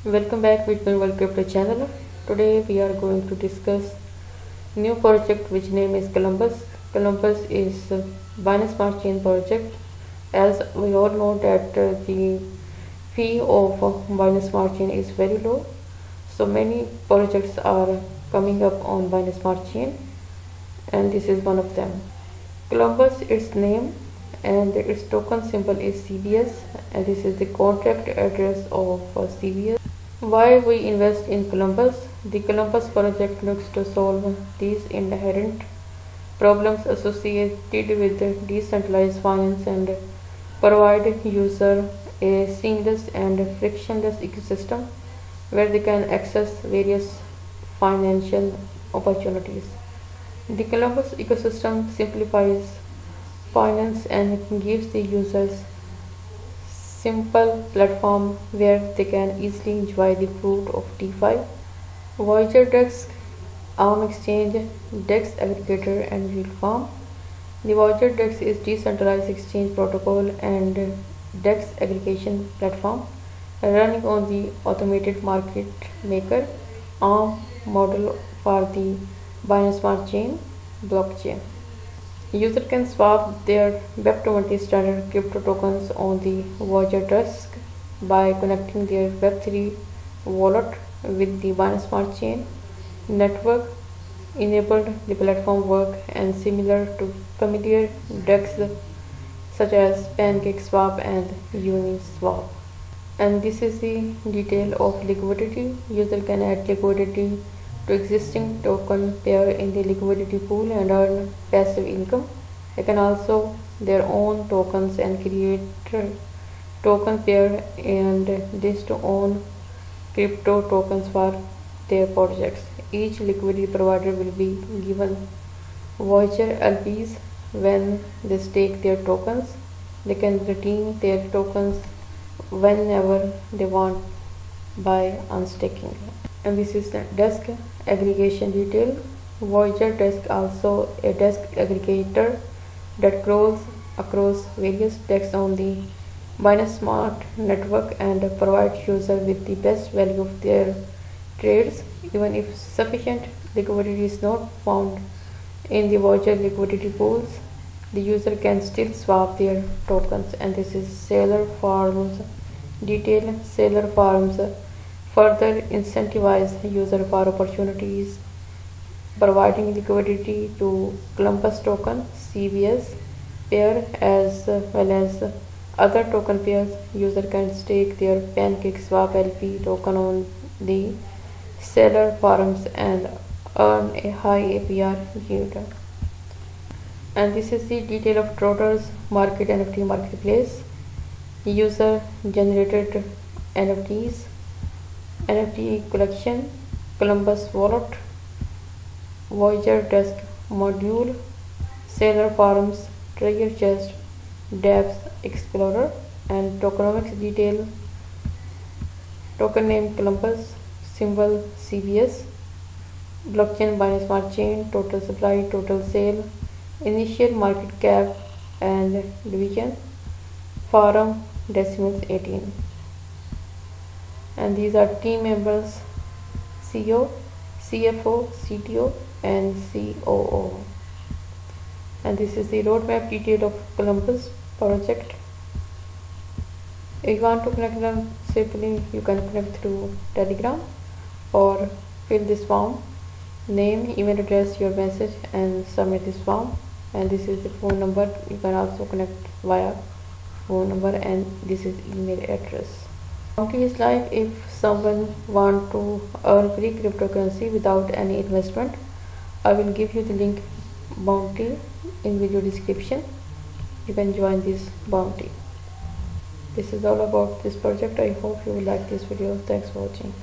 Welcome back with my World Crypto channel. Today we are going to discuss new project which name is Columbus. Columbus is Binance Smart Chain project. As we all know that the fee of Binance Smart Chain is very low. So many projects are coming up on Binance Smart Chain and this is one of them. Columbus its name and its token symbol is CBS and this is the contract address of CBS. Why we invest in Columbus? The Columbus project looks to solve these inherent problems associated with decentralized finance and provide user a seamless and frictionless ecosystem where they can access various financial opportunities. The Columbus ecosystem simplifies finance and gives the users simple platform where they can easily enjoy the fruit of DeFi. Voyager Dex, ARM Exchange, Dex Aggregator and Real Farm. The Voyager Dex is decentralized exchange protocol and Dex aggregation platform running on the automated market maker ARM model for the Binance Smart Chain blockchain. User can swap their Web20 standard crypto tokens on the Voyager Desk by connecting their Web3 wallet with the Binance Smart Chain network. Enabled the platform work and similar to familiar DEX such as PancakeSwap and Uniswap. And this is the detail of liquidity. User can add liquidity to existing token pair in the liquidity pool and earn passive income. They can also their own tokens and create token pair and this to own crypto tokens for their projects. Each liquidity provider will be given Voyager LPs when they stake their tokens. They can redeem their tokens whenever they want by unstaking. And this is the desk aggregation detail. Voyager Desk also a desk aggregator that crawls across various desks on the Binance Smart network and provides users with the best value of their trades. Even if sufficient liquidity is not found in the Voyager liquidity pools, the user can still swap their tokens. And this is seller farms detail. Seller farms further incentivize user for opportunities, providing liquidity to Columbus token CBS pair as well as other token pairs. User can stake their PancakeSwap LP token on the seller farms and earn a high APR yield. And this is the detail of Trotter's market NFT marketplace. User generated NFTs, NFT collection, Columbus wallet, Voyager Desk module, seller farms, treasure chest, dApps explorer, and tokenomics detail. Token name Columbus, symbol CBS, blockchain Binance Smart Chain, total supply, total sale, initial market cap and division, farm decimals 18. And these are team members: CEO, CFO, CTO and COO. And this is the roadmap detail of Columbus project. If you want to connect them simply, you can connect through Telegram or fill this form, name, email address, your message and submit this form. And this is the phone number. You can also connect via phone number and this is email address. Bounty is like if someone want to earn free cryptocurrency without any investment. I will give you the link bounty in video description. You can join this bounty. This is all about this project. I hope you will like this video. Thanks for watching.